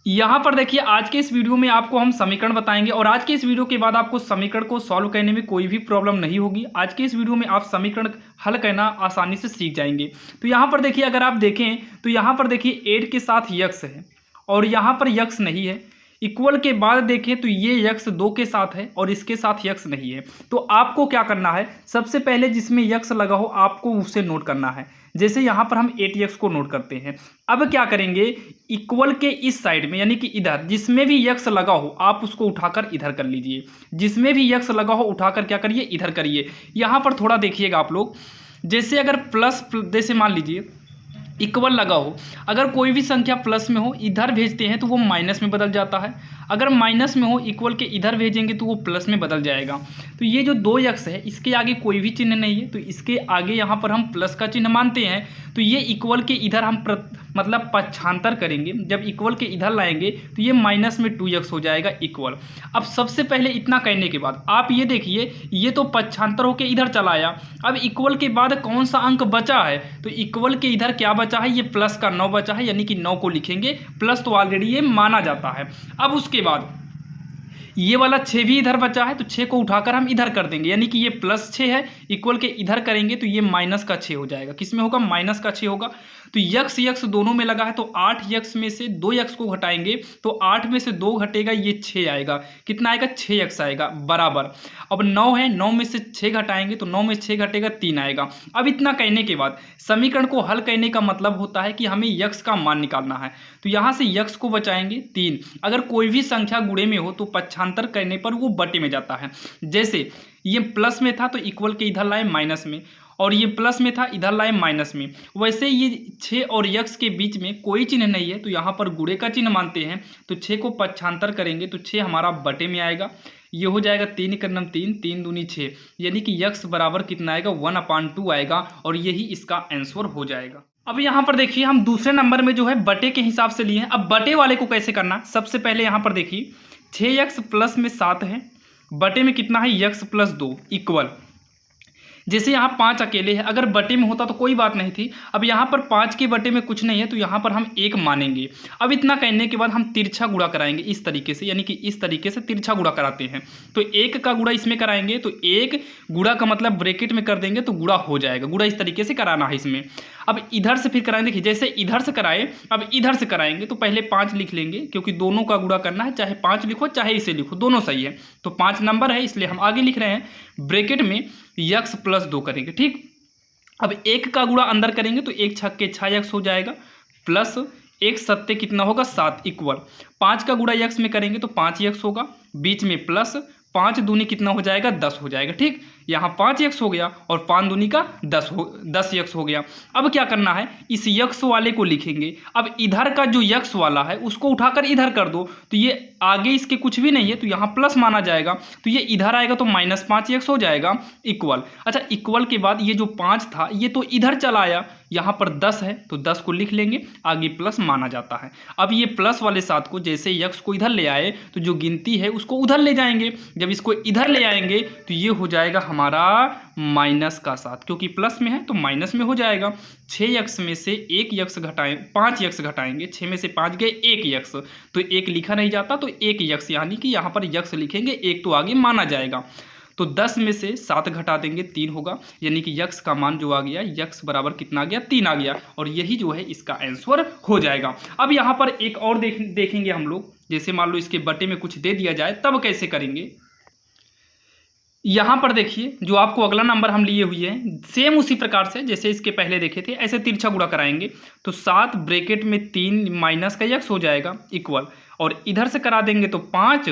यहाँ पर देखिए आज के इस वीडियो में आपको हम समीकरण बताएंगे और आज के इस वीडियो के बाद आपको समीकरण को सॉल्व करने में कोई भी प्रॉब्लम नहीं होगी। आज के इस वीडियो में आप समीकरण हल करना आसानी से सीख जाएंगे। तो यहाँ पर देखिए अगर आप देखें तो यहाँ पर देखिए 8 के साथ यक्स है और यहाँ पर यक्स नहीं है। इक्वल के बाद देखें तो ये यक्स 2 के साथ है और इसके साथ यक्स नहीं है। तो आपको क्या करना है, सबसे पहले जिसमें यक्स लगा हो आपको उसे नोट करना है। जैसे यहाँ पर हम 8x को नोट करते हैं। अब क्या करेंगे, इक्वल के इस साइड में यानी कि इधर जिसमें भी यक्स लगा हो आप उसको उठाकर इधर कर लीजिए। जिसमें भी यक्स लगा हो उठाकर क्या करिए, इधर करिए। यहाँ पर थोड़ा देखिएगा आप लोग, जैसे अगर प्लस जैसे मान लीजिए इक्वल लगा हो, अगर कोई भी संख्या प्लस में हो इधर भेजते हैं तो वो माइनस में बदल जाता है। अगर माइनस में हो इक्वल के इधर भेजेंगे तो वो प्लस में बदल जाएगा। तो ये जो 2x है इसके आगे कोई भी चिन्ह नहीं है तो इसके आगे यहाँ पर हम प्लस का चिन्ह मानते हैं। तो ये इक्वल के इधर हम मतलब पक्षांतर करेंगे। जब इक्वल के इधर लाएंगे तो ये माइनस में 2x हो जाएगा इक्वल। अब सबसे पहले इतना कहने के बाद आप ये देखिए, ये तो पक्षांतर होकर इधर चला आया। अब इक्वल के बाद कौन सा अंक बचा है, तो इक्वल के इधर क्या बचा है, ये प्लस का 9 बचा है, यानी कि 9 को लिखेंगे। प्लस तो ऑलरेडी ये माना जाता है। अब उसके बाद ये वाला 6 भी इधर बचा है तो 6 को उठाकर हम इधर कर देंगे, यानी कि ये प्लस 6 है, इक्वल के इधर करेंगे तो ये माइनस का 6 हो जाएगा। किस में होगा, माइनस का 6 होगा। तो यक्स यक्स दोनों में लगा है तो 8 यक्स में से 2 यक्स को घटाएंगे तो 8 में से 2 घटेगा, ये 6 आएगा। कितना आएगा, 6 यक्स आएगा बराबर। अब 9 है, 9 में से 6 घटाएंगे तो 9 में 6 घटेगा, 3 आएगा। अब इतना कहने के बाद समीकरण को हल करने का मतलब होता है कि हमें यक्स का मान निकालना है। तो यहाँ से यक्स को बचाएंगे 3। अगर कोई भी संख्या गुणे में हो तो पक्षांतर करने पर वो बटे में जाता है। जैसे ये प्लस में था तो इक्वल के इधर लाए माइनस में, और ये प्लस में था इधर लाए माइनस में। वैसे ये 6 और यक्स के बीच में कोई चिन्ह नहीं है तो यहाँ पर गुणे का चिन्ह मानते हैं। तो 6 को पक्षांतर करेंगे तो 6 हमारा बटे में आएगा। ये हो जाएगा 3 × 9 3, 3 दूनी 6, यानी कि यक्स बराबर कितना आएगा, 1/2 आएगा और यही इसका आंसर हो जाएगा। अब यहाँ पर देखिए हम दूसरे नंबर में जो है बटे के हिसाब से लिए हैं। अब बटे वाले को कैसे करना, सबसे पहले यहाँ पर देखिए 6x प्लस में 7 है, बटे में कितना है, x + 2 इक्वल। जैसे यहाँ 5 अकेले है, अगर बटे में होता तो कोई बात नहीं थी। अब यहाँ पर 5 के बटे में कुछ नहीं है तो यहाँ पर हम 1 मानेंगे। अब इतना कहने के बाद हम तिरछा गुणा कराएंगे इस तरीके से, यानी कि इस तरीके से तिरछा गुणा कराते हैं। तो 1 का गुणा इसमें कराएंगे तो 1 गुणा का मतलब ब्रैकेट में कर देंगे तो गुणा हो जाएगा। गुणा इस तरीके से कराना है इसमें। अब इधर से फिर कराएंगे, देखिए जैसे इधर से कराए अब इधर से कराएंगे तो पहले 5 लिख लेंगे क्योंकि दोनों का गुणा करना है, चाहे 5 लिखो चाहे इसे लिखो दोनों सही है। तो 5 नंबर है इसलिए हम आगे लिख रहे हैं। ब्रैकेट में x + 2 करेंगे, ठीक। अब 1 का गुणा अंदर करेंगे तो 1 छक्के 6x हो जाएगा, प्लस 1 सत्ते कितना होगा, 7 इक्वल। 5 का गुणा x में करेंगे तो 5x होगा, बीच में प्लस 5 दूनी कितना हो जाएगा, 10 हो जाएगा, ठीक। यहाँ 5x हो गया और 5 दूनी का 10x हो गया। अब क्या करना है, इस यक्स वाले को लिखेंगे। अब इधर का जो यक्स वाला है उसको उठाकर इधर कर दो तो ये आगे इसके कुछ भी नहीं है तो यहाँ प्लस माना जाएगा। तो ये इधर आएगा तो -5x हो जाएगा इक्वल। अच्छा, इक्वल के बाद ये जो 5 था ये तो इधर चला आया, यहाँ पर 10 है तो 10 को लिख लेंगे, आगे प्लस माना जाता है। अब ये प्लस वाले 7 को जैसे यक्स को इधर ले आए तो जो गिनती है उसको उधर ले जाएंगे। जब इसको इधर ले आएंगे तो ये हो जाएगा हमारा माइनस का 7, क्योंकि प्लस में है तो माइनस में हो जाएगा। 6x में से 1 यक्स घटाएं, 5 यक्स घटाएंगे, 6 में से 5 गए 1 यक्स, तो 1 लिखा नहीं जाता तो 1 यक्स, यानी कि यहाँ पर यक्स लिखेंगे, 1 तो आगे माना जाएगा। तो 10 में से 7 घटा देंगे 3 होगा, यानी कि यक्स का मान जो आ गया, यक्स बराबर कितना आ गया, 3 आ गया और यही जो है इसका आंसर हो जाएगा। अब यहाँ पर एक और देखेंगे हम लोग, जैसे मान लो इसके बटे में कुछ दे दिया जाए तब कैसे करेंगे। यहाँ पर देखिए जो आपको अगला नंबर हम लिए हुए हैं सेम उसी प्रकार से जैसे इसके पहले देखे थे, ऐसे तिरछा गुणा कराएंगे तो 7 ब्रैकेट में 3 माइनस का यक्स हो जाएगा इक्वल, और इधर से करा देंगे तो 5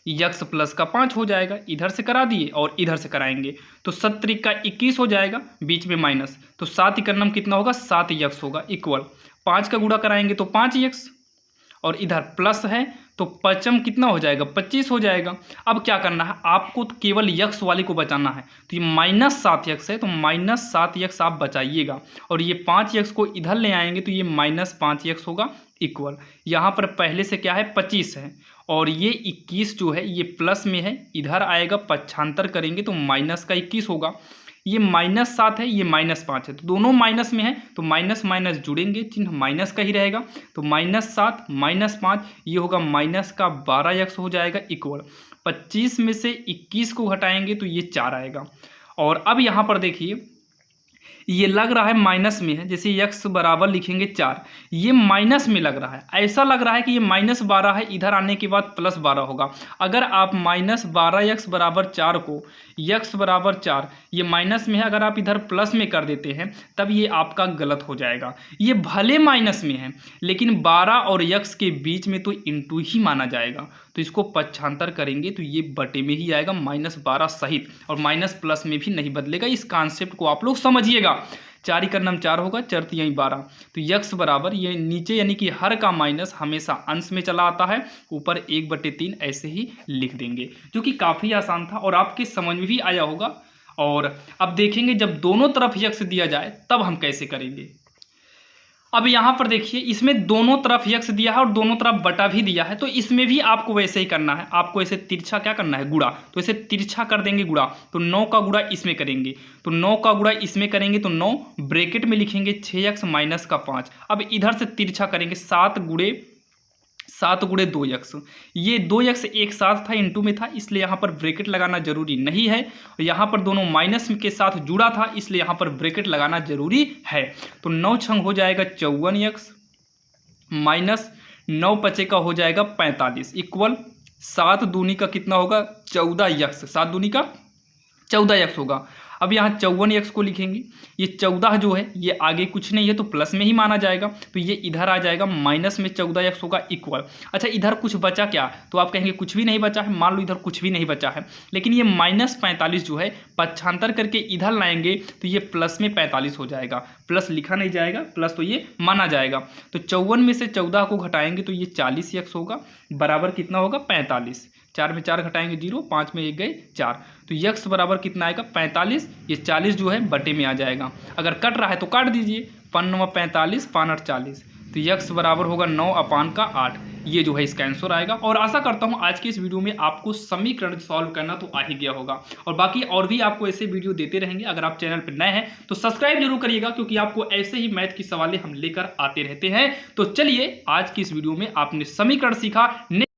यक्स प्लस का 5 हो जाएगा। इधर से करा दिए और इधर से कराएंगे तो 7 का 21 हो जाएगा, बीच में माइनस, तो 7 इकन्नम कितना होगा, 7 यक्स होगा इक्वल। 5 का गुणा कराएंगे तो 5 यक्स और इधर प्लस है तो पचम कितना हो जाएगा, 25 हो जाएगा। अब क्या करना है, आपको तो केवल यक्स वाले को बचाना है। तो ये -7 यक्स है तो -7 यक्स आप बचाइएगा, और ये 5 यक्स को इधर ले आएंगे तो ये -5 यक्स होगा इक्वल। यहाँ पर पहले से क्या है, 25 है और ये 21 जो है ये प्लस में है, इधर आएगा पक्षांतर करेंगे तो -21 होगा। ये -7 है, ये -5 है, तो दोनों माइनस में है, तो माइनस माइनस जुड़ेंगे, चिन्ह माइनस का ही रहेगा। तो -7 -5 ये होगा -12x हो जाएगा इक्वल 25 में से 21 को घटाएंगे तो ये 4 आएगा। और अब यहाँ पर देखिए ये लग रहा है माइनस में है, जैसे x बराबर लिखेंगे 4, ये माइनस में लग रहा है, ऐसा लग रहा है कि ये -12 है, इधर आने के बाद +12 होगा। अगर आप -12x बराबर 4 को x बराबर 4 ये माइनस में है, अगर आप इधर प्लस में कर देते हैं तब ये आपका गलत हो जाएगा। ये भले माइनस में है लेकिन 12 और x के बीच में तो इंटू ही माना जाएगा, तो इसको पक्षांतर करेंगे तो ये बटे में ही आएगा -12 सहित, और माइनस प्लस में भी नहीं बदलेगा। इस कॉन्सेप्ट को आप लोग समझिएगा। 4 का नाम 4 होगा, 4 यहीं 12, तो x बराबर ये नीचे यानी कि हर का माइनस हमेशा अंश में चला आता है, ऊपर 1/3 ऐसे ही लिख देंगे, जो कि काफ़ी आसान था और आपके समझ में भी आया होगा। और अब देखेंगे जब दोनों तरफ x दिया जाए तब हम कैसे करेंगे। अब यहाँ पर देखिए इसमें दोनों तरफ x दिया है और दोनों तरफ बटा भी दिया है, तो इसमें भी आपको वैसे ही करना है। आपको ऐसे तिरछा क्या करना है, गुणा, तो ऐसे तिरछा कर देंगे गुणा, तो 9 का गुणा इसमें करेंगे, तो 9 का गुणा इसमें करेंगे तो 9 ब्रैकेट में लिखेंगे 6x माइनस का 5। अब इधर से तिरछा करेंगे 7 गुणे 2x, ये 2x एक साथ था, इंटू में था, इसलिए यहाँ पर ब्रैकेट लगाना जरूरी नहीं है। और यहाँ पर दोनों माइनस के साथ जुड़ा था इसलिए यहाँ पर ब्रैकेट लगाना जरूरी है। तो 9 छंग हो जाएगा 54x माइनस 9 पचे का हो जाएगा 45 इक्वल 7 दूनी का कितना होगा 14x, 7 दूनी का 14x होगा। अब यहाँ 54x को लिखेंगे, ये 14 जो है ये आगे कुछ नहीं है तो प्लस में ही माना जाएगा, तो ये इधर आ जाएगा, माइनस में 14x होगा इक्वल। अच्छा इधर कुछ बचा क्या, तो आप कहेंगे कुछ भी नहीं बचा है, मान लो इधर कुछ भी नहीं बचा है, लेकिन ये -45 जो है पक्षांतर करके इधर लाएंगे तो ये प्लस में 45 हो जाएगा, प्लस लिखा नहीं जाएगा, प्लस तो ये माना जाएगा। तो 54 में से 14 को घटाएंगे तो ये 40x होगा, बराबर कितना होगा 45, 4 में 4 घटाएंगे 0, 5 में 1 गए 4, तो x बराबर कितना आएगा 45, ये 40 जो है बटे में आ जाएगा। अगर कट रहा है तो काट दीजिए, 5 45 5 40, तो x बराबर होगा 9/8, ये जो है इसका आंसर आएगा। और आशा करता हूँ आज की इस वीडियो में आपको समीकरण सॉल्व करना तो आ ही गया होगा, और बाकी और भी आपको ऐसे वीडियो देते रहेंगे। अगर आप चैनल पर नए हैं तो सब्सक्राइब जरूर करिएगा, क्योंकि आपको ऐसे ही मैथ की सवालें हम लेकर आते रहते हैं। तो चलिए आज की इस वीडियो में आपने समीकरण सीखा।